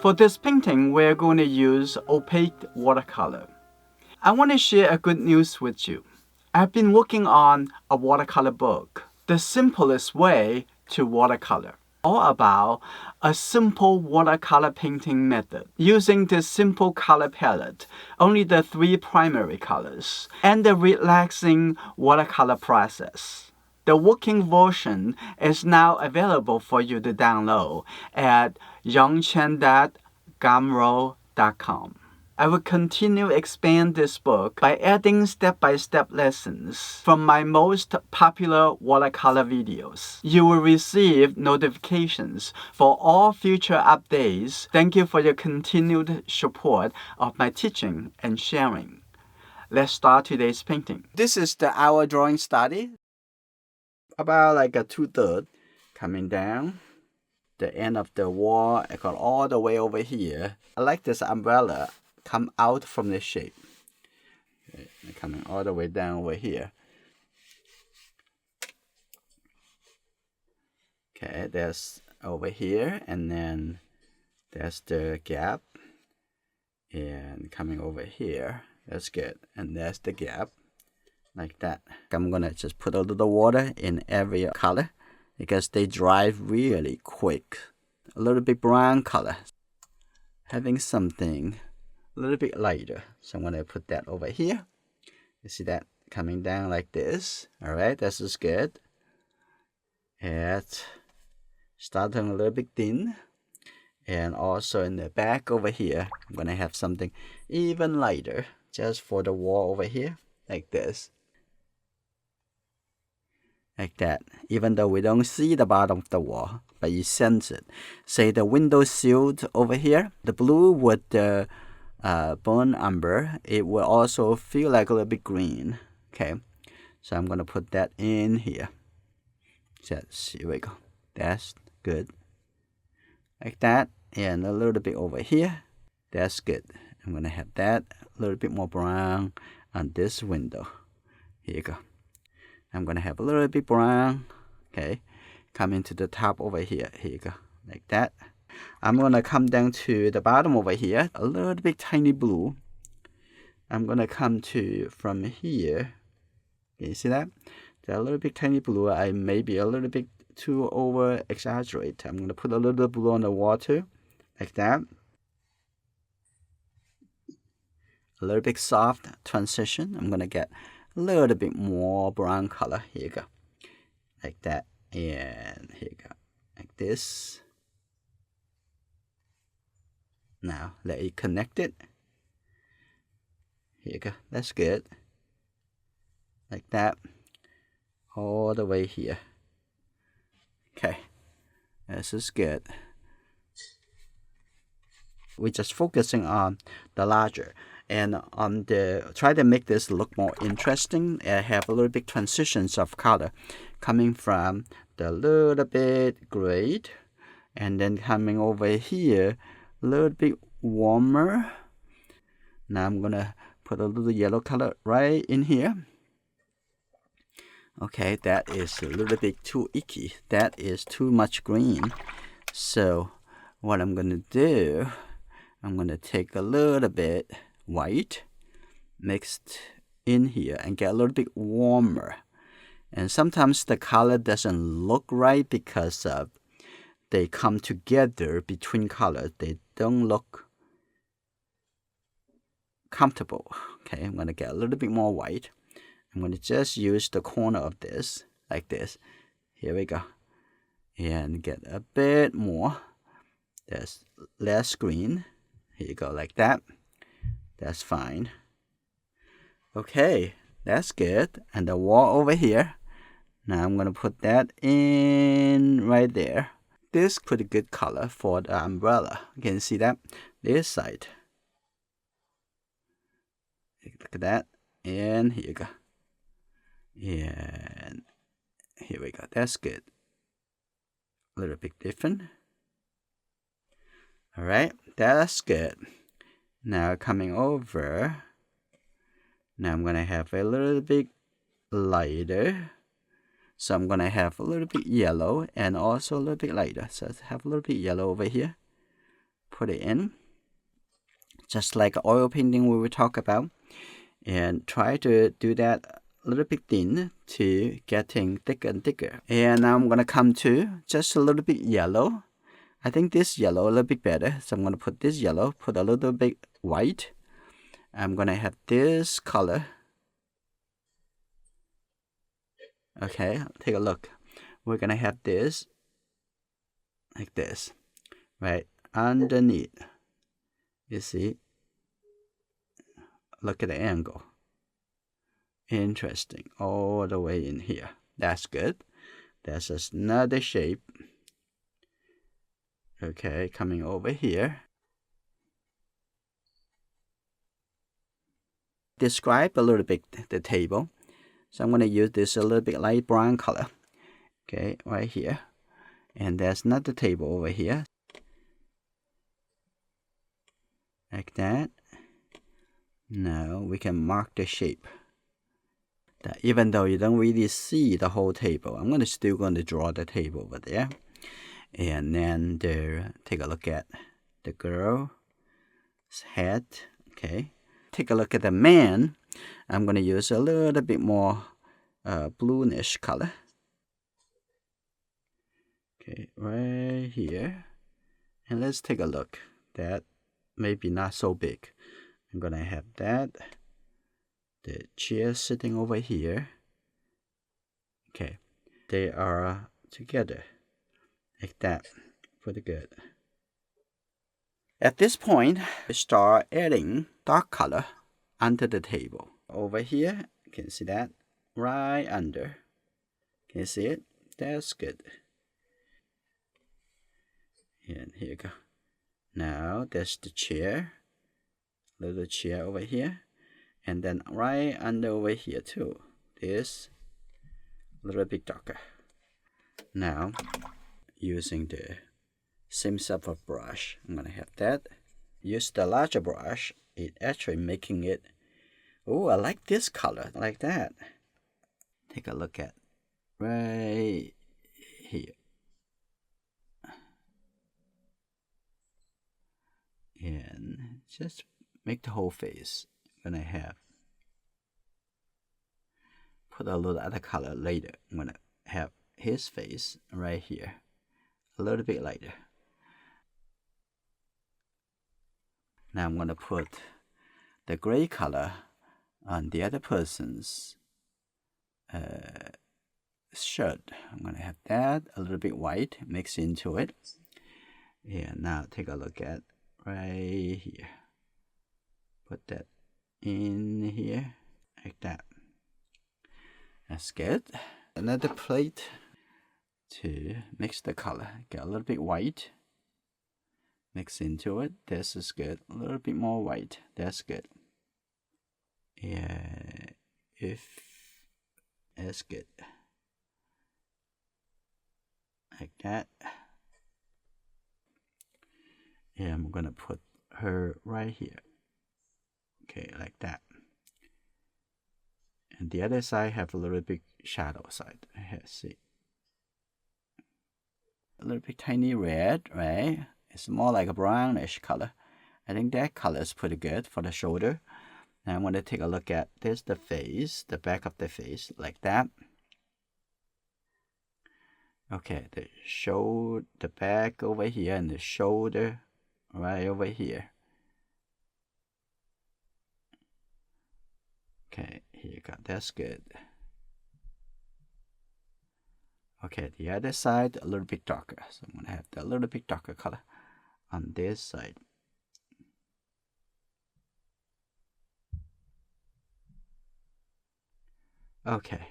For this painting, we're going to use opaque watercolor. I want to share a good news with you. I've been working on a watercolor book, The Simplest Way to Watercolor, all about a simple watercolor painting method using this simple color palette, only the 3 primary colors, and the relaxing watercolor process. The working version is now available for you to download at yongchen.gumroad.com. I will continue to expand this book by adding step-by-step lessons from my most popular watercolor videos. You will receive notifications for all future updates. Thank you for your continued support of my teaching and sharing. Let's start today's painting. This is the hour drawing study. About like a 2/3 coming down. The end of the wall, I got all the way over here. I like this umbrella come out from the shape. Okay, coming all the way down over here. Okay, there's over here, and then there's the gap. And coming over here, that's good. And there's the gap, like that. I'm gonna just put a little water in every color because they dry really quick. A little bit brown color. Having something a little bit lighter, so I'm gonna put that over here. You see that coming down like this. All right, this is good. And starting a little bit thin, and also in the back over here, I'm gonna have something even lighter just for the wall over here, like this, like that. Even though we don't see the bottom of the wall, but you sense it. Say the window sill over here, the blue with the burnt umber, it will also feel like a little bit green. Okay, so I'm gonna put that in here. Just here we go. That's good, like that, and a little bit over here. That's good. I'm gonna have that a little bit more brown on this window. Here you go. I'm gonna have a little bit brown. Okay, coming to the top over here. Here you go, like that. I'm gonna come down to the bottom over here, a little bit tiny blue. I'm gonna come to from here. Can you see that? A little bit tiny blue. I may be a little bit too over exaggerate. I'm gonna put a little blue on the water, like that. A little bit soft transition. I'm gonna get a little bit more brown color. Here you go, like that, and here you go, like this. Now let it connect it. Here you go. That's good. Like that. All the way here. Okay. This is good. We're just focusing on the larger. And on the try to make this look more interesting. I have a little bit transitions of color coming from the little bit gray, and then coming over here a little bit warmer. Now I'm gonna put a little yellow color right in here. Okay, that is a little bit too icky. That is too much green. So what I'm gonna do, I'm gonna take a little bit white mixed in here and get a little bit warmer. And sometimes the color doesn't look right because they come together between colors. They don't look comfortable. Okay, I'm gonna get a little bit more white. I'm gonna just use the corner of this, like this. Here we go. And get a bit more. There's less green. Here you go, like that. That's fine. Okay, that's good. And the wall over here. Now I'm gonna put that in right there. This pretty good color for the umbrella. You can see that this side. Look at that, and here you go. And here we go. That's good. A little bit different. All right, that's good. Now coming over. Now I'm gonna have a little bit lighter. So I'm gonna have a little bit yellow and also a little bit lighter. So I have a little bit yellow over here. put it in, just like oil painting we will talk about, and try to do that a little bit thin to getting thicker and thicker. And now I'm gonna come to just a little bit yellow. I think this yellow a little bit better, so I'm gonna put this yellow, put a little bit white. I'm gonna have this color. Okay, take a look. We're gonna have this like this, right underneath. You see, look at the angle. Interesting, all the way in here. That's good. That's another shape. Okay, coming over here. Describe a little bit the table. So I'm going to use this a little bit light brown color. Okay, right here. And there's another table over here. Like that. Now we can mark the shape. That even though you don't really see the whole table, I'm still going to draw the table over there. And then there, take a look at the girl's head. Okay. Take a look at the man. I'm going to use a little bit more bluish color. Okay, right here. And let's take a look. That maybe not so big. I'm going to have that. The chair sitting over here. Okay, they are together like that. Pretty good. At this point, we start adding dark color under the table. Over here, you can see that right under. Can you see it? That's good. And here you go. Now there's the chair, little chair over here. And then right under over here too, this a little bit darker. Now, using the same type of brush, I'm gonna have that. Use the larger brush. It actually making it. Oh, I like this color, like that. Take a look at right here. And just make the whole face. I'm gonna have put a little other color later. I'm gonna have his face right here, a little bit lighter. Now I'm gonna put the gray color on the other person's shirt. I'm gonna have that a little bit white mixed into it. Yeah, now take a look at right here. Put that in here like that. That's good. Another plate to mix the color. Get a little bit white. Mix into it. This is good. A little bit more white. That's good. Yeah, if that's good. Like that. Yeah, I'm gonna put her right here. Okay, like that. And the other side have a little bit shadow side. Here, see. A little bit tiny red, right? It's more like a brownish color. I think that color is pretty good for the shoulder. Now I'm going to take a look at this, the face, the back of the face, like that. Okay, the back over here and the shoulder right over here. Okay, here you go. That's good. Okay, the other side a little bit darker. So I'm gonna have the little bit darker color on this side. Okay.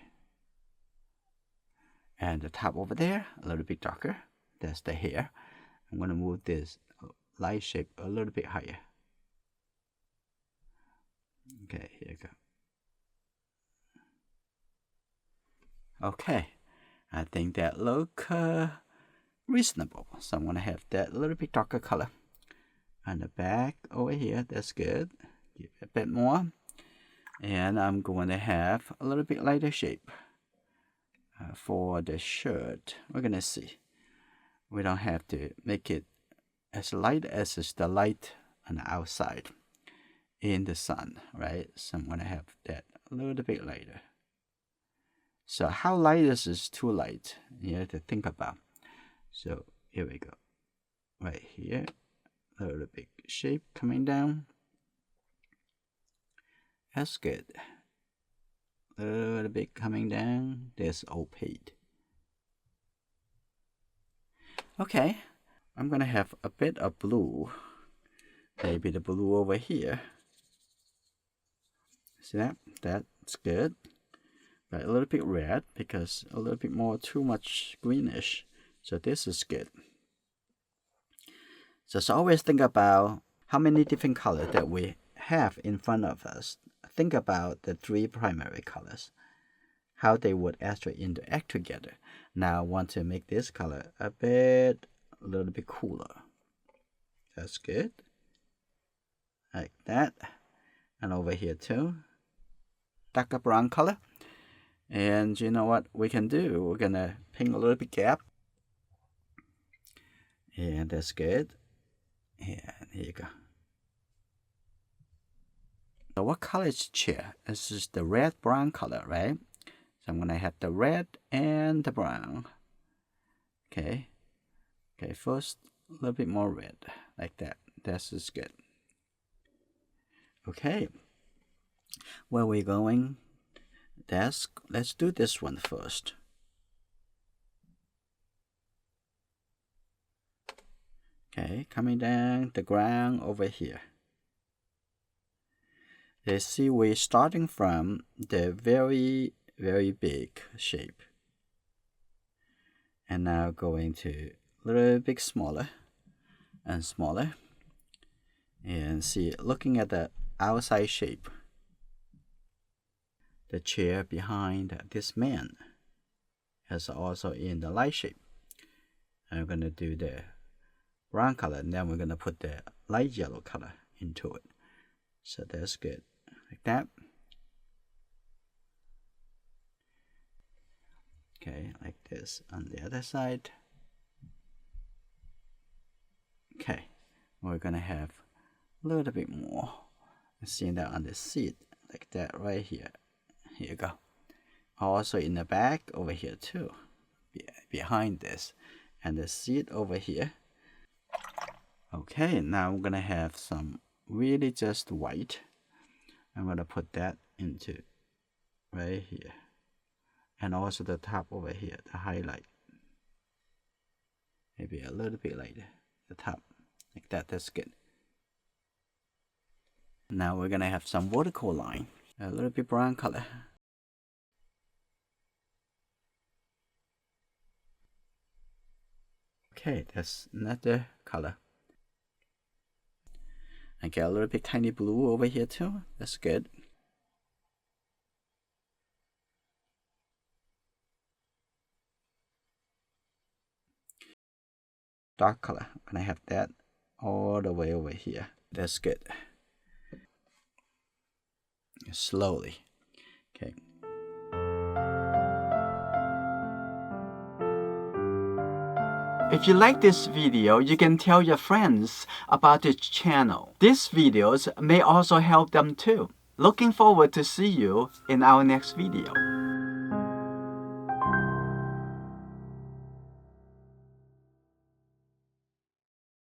And the top over there, a little bit darker. That's the hair. I'm gonna move this light shape a little bit higher. Okay, here you go. Okay, I think that look reasonable. So I'm gonna have that little bit darker color on the back over here. That's good. Give it a bit more, and I'm going to have a little bit lighter shape for the shirt. We're gonna see. We don't have to make it as light as is the light on the outside in the sun, right? So I'm going to have that a little bit lighter. So how light is too light? You have to think about. So here we go. Right here, a little bit shape coming down. That's good. A little bit coming down. There's opaque. Okay, I'm gonna have a bit of blue. Maybe the blue over here. See that? That's good. But a little bit red because a little bit more too much greenish. So this is good. Just always think about how many different colors that we have in front of us. Think about the three primary colors, how they would actually interact together. Now I want to make this color a little bit cooler. That's good. Like that. And over here too. Darker brown color. And you know what we can do? We're gonna paint a little bit gap. And that's good. And here you go. So what color is the chair? This is the red-brown color, right? So I'm gonna have the red and the brown. Okay. Okay, first a little bit more red, like that. This is good. Okay. Where we're going? Let's do this one first. Okay, coming down the ground over here. You see, we're starting from the very, very big shape. And now going to a little bit smaller and smaller. And see, looking at the outside shape, the chair behind this man is also in the light shape. I'm going to do the brown color, and then we're going to put the light yellow color into it. So that's good, like that. Okay, like this on the other side. Okay, we're going to have a little bit more. See that on the seat, like that right here. Here you go. Also in the back over here too, behind this, and the seat over here. Okay, now I'm gonna have some really just white. I'm gonna put that into right here, and also the top over here, the highlight. Maybe a little bit lighter, the top, like that. That's good. Now we're gonna have some watercolor line, a little bit brown color. Okay, that's another color. I get a little bit tiny blue over here too. That's good. Dark color. I'm gonna have that all the way over here. That's good. Slowly. Okay. If you like this video, you can tell your friends about this channel. These videos may also help them too. Looking forward to see you in our next video.